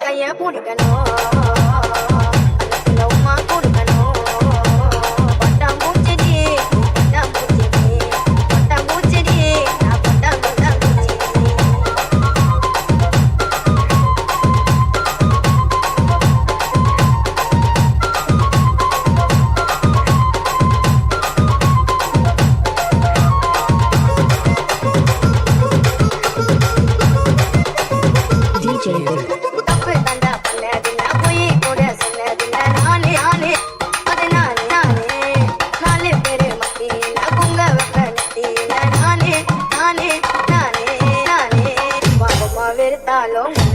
கைய பிடிக்கணும் கண்ணத்துல உமா கொடுக்கணும் பட்டாம்பூச்செடி பட்டாம்பூச்செடி பட்டாம்பூச்செடி நான் பட்டாம்பூச்செடி DJ